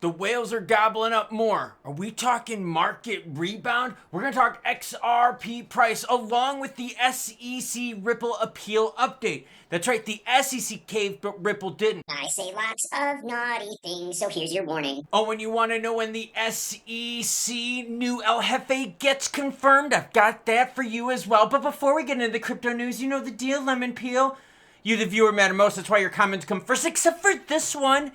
The whales are gobbling up more. Are we talking market rebound? We're going to talk XRP price along with the SEC Ripple appeal update. That's right, the SEC caved, but Ripple didn't. I say lots of naughty things, so here's your warning. Oh, and you want to know when the SEC new El Jefe gets confirmed? I've got that for you as well. But before we get into the crypto news, you know the deal, Lemon Peel. You, the viewer, matter most. That's why your comments come first, except for this one.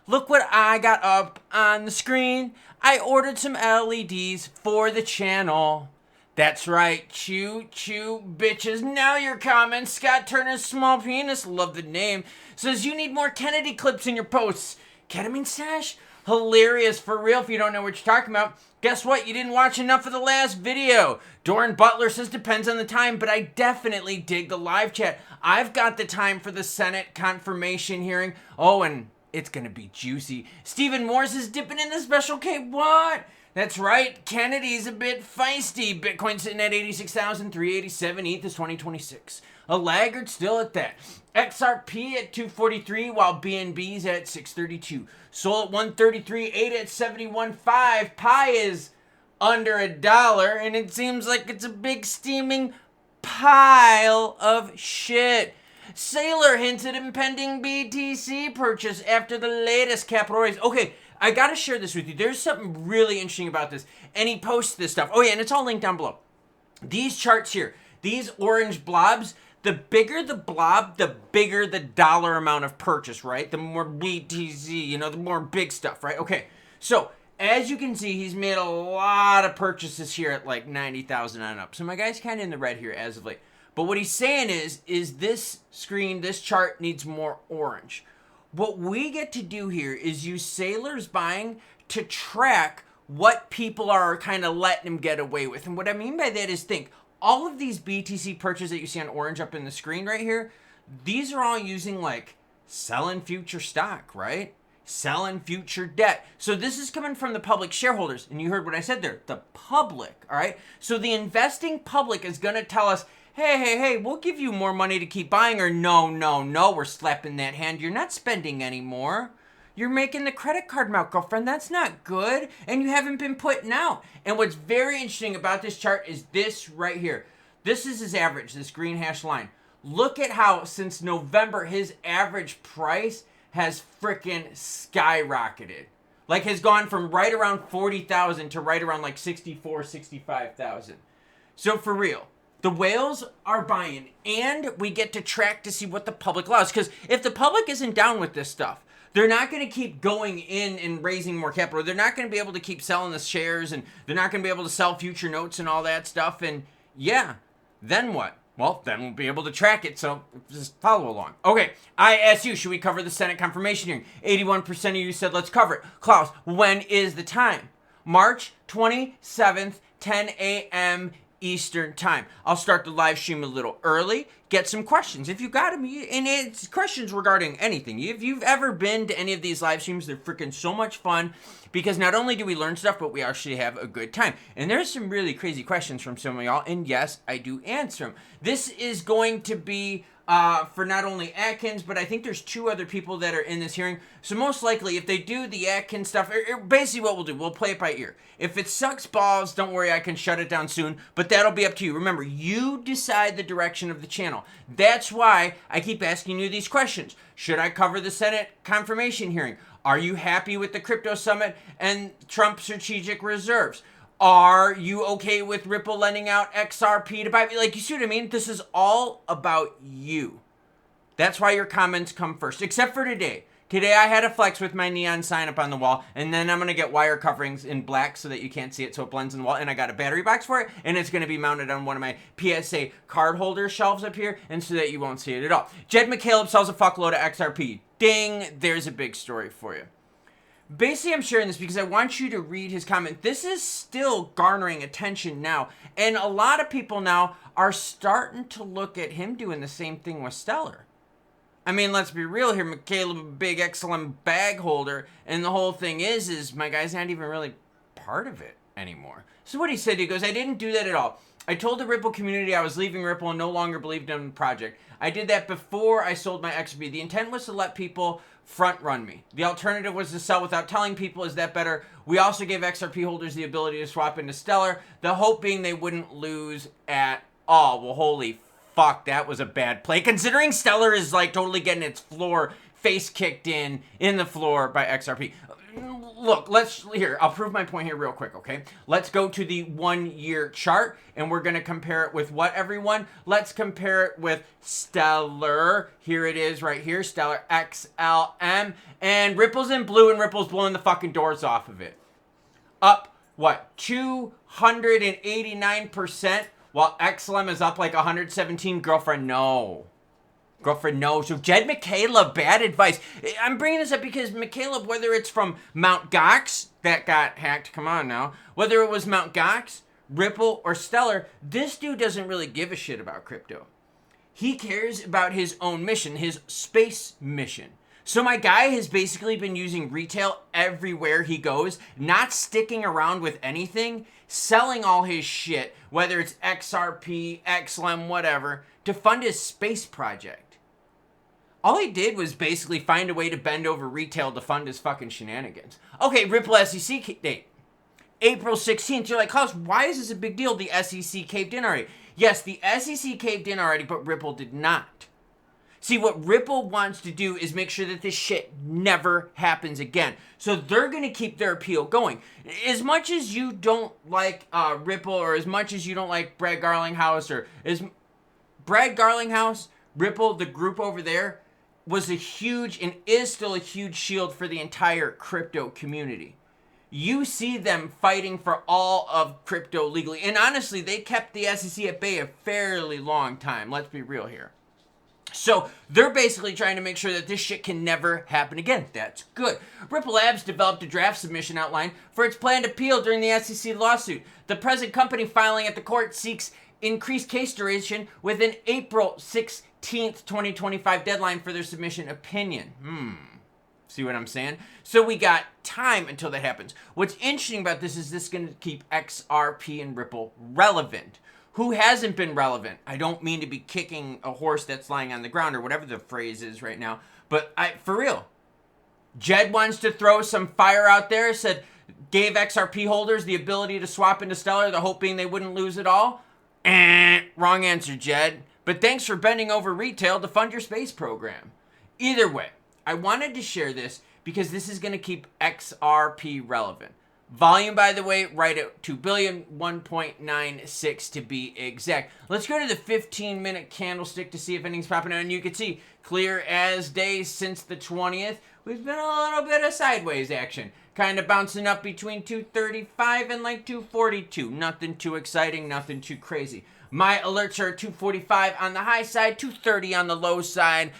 Look what I got up on the screen. I ordered some LEDs for the channel. That's right, choo choo bitches. Now your comments. Scott Turner's small penis, love the name, says you need more Kennedy clips in your posts. Ketamine stash? Hilarious, for real, if you don't know what you're talking about. Guess what? You didn't watch enough of the last video. Doran Butler says depends on the time, but I definitely dig the live chat. I've got the time for the Senate confirmation hearing. Oh, and it's gonna be juicy. Stephen Morse is dipping in the special K. What? That's right, Kennedy's a bit feisty. Bitcoin sitting at 86,387, ETH is 2026. A laggard still at that. XRP at 243, while BNB's at 632. Sol at 133, 8 at 71.5. Pi is under $1, and it seems like it's a big steaming pile of shit. Sailor hints at impending BTC purchase after the latest capital raise. Okay, I gotta share this with you. There's something really interesting about this. And he posts this stuff. Oh yeah, and it's all linked down below. These charts here, these orange blobs, the bigger the blob, the bigger the dollar amount of purchase, right? The more BTC, you know, the more big stuff, right? Okay, so as you can see, he's made a lot of purchases here at like 90,000 on up. So my guy's kind of in the red here as of late. But what he's saying is this screen, this chart needs more orange. What we get to do here is use Sailor's buying to track what people are kind of letting him get away with. And what I mean by that is think, all of these BTC purchases that you see on orange up in the screen right here, these are all using like selling future stock, right? Selling future debt. So this is coming from the public shareholders. And you heard what I said there, the public, all right? So the investing public is going to tell us, hey, we'll give you more money to keep buying, or no, we're slapping that hand. You're not spending anymore. You're making the credit card mouth, girlfriend. That's not good. And you haven't been putting out. And what's very interesting about this chart is this right here. This is his average, this green hash line. Look at how since November, his average price has freaking skyrocketed. Like has gone from right around 40,000 to right around like 64, 65,000. So for real, the whales are buying, and we get to track to see what the public allows. Because if the public isn't down with this stuff, they're not going to keep going in and raising more capital. They're not going to be able to keep selling the shares, and they're not going to be able to sell future notes and all that stuff. And yeah, then what? Well, then we'll be able to track it, so just follow along. Okay, I asked you, should we cover the Senate confirmation hearing? 81% of you said let's cover it. Klaus, when is the time? March 27th, 10 a.m. Eastern time. I'll start the live stream a little early, get some questions. If you got them, and it's questions regarding anything. If you've ever been to any of these live streams, they're freaking so much fun because not only do we learn stuff, but we actually have a good time. And there's some really crazy questions from some of y'all, and yes, I do answer them. This is going to be for not only Atkins, but I think there's 2 other people that are in this hearing. So most likely, if they do the Atkins stuff, basically what we'll do, we'll play it by ear. If it sucks balls, don't worry, I can shut it down soon, but that'll be up to you. Remember, you decide the direction of the channel. That's why I keep asking you these questions. Should I cover the Senate confirmation hearing? Are you happy with the crypto summit and Trump strategic reserves? Are you okay with Ripple lending out XRP to buy? Like, you see what I mean? This is all about you. That's why your comments come first, except for today. Today I had a flex with my neon sign up on the wall, and then I'm going to get wire coverings in black so that you can't see it, so it blends in the wall, and I got a battery box for it, and it's going to be mounted on one of my PSA card holder shelves up here, and so that you won't see it at all. Jed McCaleb sells a fuckload of XRP. Ding, there's a big story for you. Basically, I'm sharing this because I want you to read his comment. This is still garnering attention now, and a lot of people now are starting to look at him doing the same thing with Stellar. I mean, let's be real here. McCaleb, a big XLM bag holder, and the whole thing is my guy's not even really part of it anymore. So what he said, he goes, I didn't do that at all. I told the Ripple community I was leaving Ripple and no longer believed in the project. I did that before I sold my XRP. The intent was to let people front run me. The alternative was to sell without telling people. Is that better? We also gave XRP holders the ability to swap into Stellar, the hope being they wouldn't lose at all. Well, holy fuck, that was a bad play, considering Stellar is like totally getting its floor face kicked in the floor by XRP. Look, I'll prove my point here real quick, okay? Let's go to the 1 year chart, and we're gonna compare it with what, everyone? Let's compare it with Stellar. Here it is right here, Stellar XLM, and Ripple's in blue, and Ripple's blowing the fucking doors off of it. Up, what, 289%, while XLM is up like 117. Girlfriend, no. Girlfriend, no. So Jed McCaleb, bad advice. I'm bringing this up because McCaleb, whether it's from Mt. Gox, that got hacked, come on now, whether it was Mt. Gox, Ripple, or Stellar, this dude doesn't really give a shit about crypto. He cares about his own mission, his space mission. So my guy has basically been using retail everywhere he goes, not sticking around with anything, selling all his shit, whether it's XRP, XLM, whatever, to fund his space project. All he did was basically find a way to bend over retail to fund his fucking shenanigans. Okay, Ripple SEC date. April 16th. You're like, Klaus, why is this a big deal? The SEC caved in already. Yes, the SEC caved in already, but Ripple did not. See, what Ripple wants to do is make sure that this shit never happens again. So they're going to keep their appeal going. As much as you don't like Ripple, or as much as you don't like Brad Garlinghouse, or as Brad Garlinghouse, Ripple, the group over there, was a huge and is still a huge shield for the entire crypto community. You see them fighting for all of crypto legally. And honestly, they kept the SEC at bay a fairly long time. Let's be real here. So they're basically trying to make sure that this shit can never happen again. That's good. Ripple Labs developed a draft submission outline for its planned appeal during the SEC lawsuit. The present company filing at the court seeks increased case duration with an April 16th, 2025 deadline for their submission opinion. See what I'm saying? So we got time until that happens. What's interesting about this is this going to keep XRP and Ripple relevant. Who hasn't been relevant? I don't mean to be kicking a horse that's lying on the ground or whatever the phrase is right now, but for real. Jed wants to throw some fire out there, gave XRP holders the ability to swap into Stellar, the hope being they wouldn't lose it all. Wrong answer, Jed. But thanks for bending over retail to fund your space program. Either way, I wanted to share this because this is going to keep XRP relevant. Volume, by the way, right at 2 billion, 1.96 to be exact. Let's go to the 15-minute candlestick to see if anything's popping out. And you can see, clear as day since the 20th. We've been a little bit of sideways action. Kind of bouncing up between 235 and like 242. Nothing too exciting, nothing too crazy. My alerts are 245 on the high side, 230 on the low side.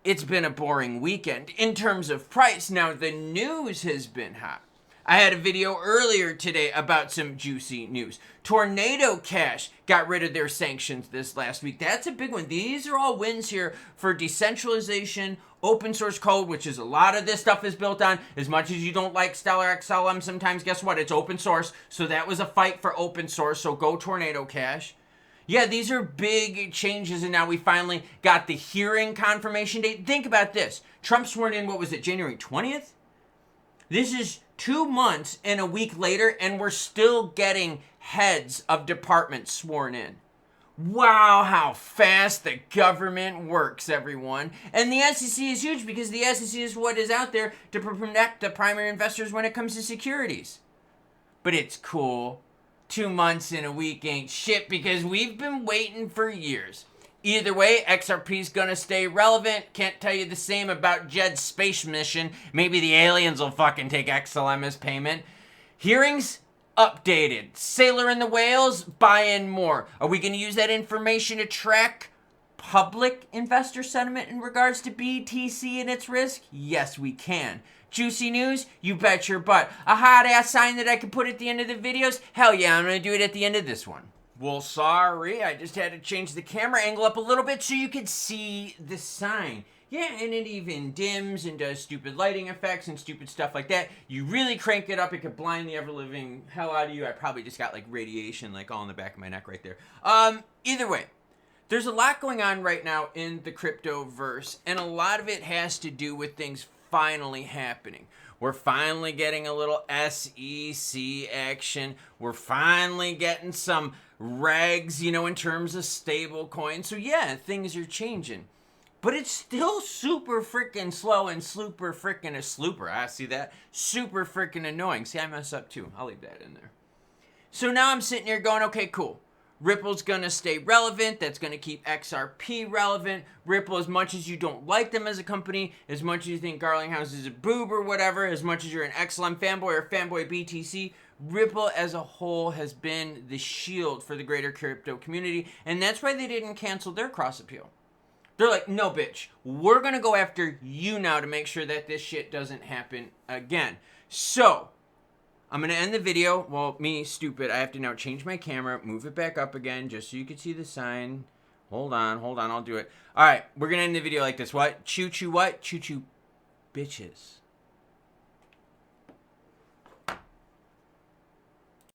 It's been a boring weekend. In terms of price, now the news has been hot. I had a video earlier today about some juicy news. Tornado Cash got rid of their sanctions this last week. That's a big one. These are all wins here for decentralization, open source code, which is a lot of this stuff is built on. As much as you don't like Stellar XLM sometimes, guess what? It's open source. So that was a fight for open source. So go Tornado Cash. Yeah, these are big changes, and now we finally got the hearing confirmation date. Think about this. Trump sworn in, what was it, January 20th? This is 2 months and a week later, and we're still getting heads of departments sworn in. Wow, how fast the government works, everyone. And the SEC is huge because the SEC is what is out there to protect the primary investors when it comes to securities. But it's cool. 2 months and a week ain't shit because we've been waiting for years. Either way, XRP's gonna stay relevant. Can't tell you the same about Jed's space mission. Maybe the aliens will fucking take XLM as payment. Hearings updated. Sailor and the whales buying more. Are we gonna use that information to track public investor sentiment in regards to BTC and its risk? Yes, we can. Juicy news? You bet your butt. A hot ass sign that I can put at the end of the videos? Hell yeah, I'm gonna do it at the end of this one. Well, sorry, I just had to change the camera angle up a little bit so you could see the sign. Yeah, and it even dims and does stupid lighting effects and stupid stuff like that. You really crank it up, it could blind the ever-living hell out of you. I probably just got like radiation like all in the back of my neck right there. Either way, There's a lot going on right now in the crypto verse, and a lot of it has to do with things finally happening. We're finally getting a little SEC action. We're finally getting some regs, in terms of stable coins. So yeah, things are changing. But it's still super freaking slow and super freaking a slooper. I see that. Super freaking annoying. See, I mess up too. I'll leave that in there. So now I'm sitting here going, okay, cool. Ripple's going to stay relevant. That's going to keep XRP relevant. Ripple, as much as you don't like them as a company, as much as you think Garlinghouse is a boob or whatever, as much as you're an XLM fanboy or fanboy BTC, Ripple as a whole has been the shield for the greater crypto community. And that's why they didn't cancel their cross appeal. They're like, no, bitch, we're going to go after you now to make sure that this shit doesn't happen again. So I'm going to end the video. Well, me, stupid. I have to now change my camera, move it back up again, just so you can see the sign. Hold on. I'll do it. All right, we're going to end the video like this. What? Choo-choo what? Choo-choo bitches.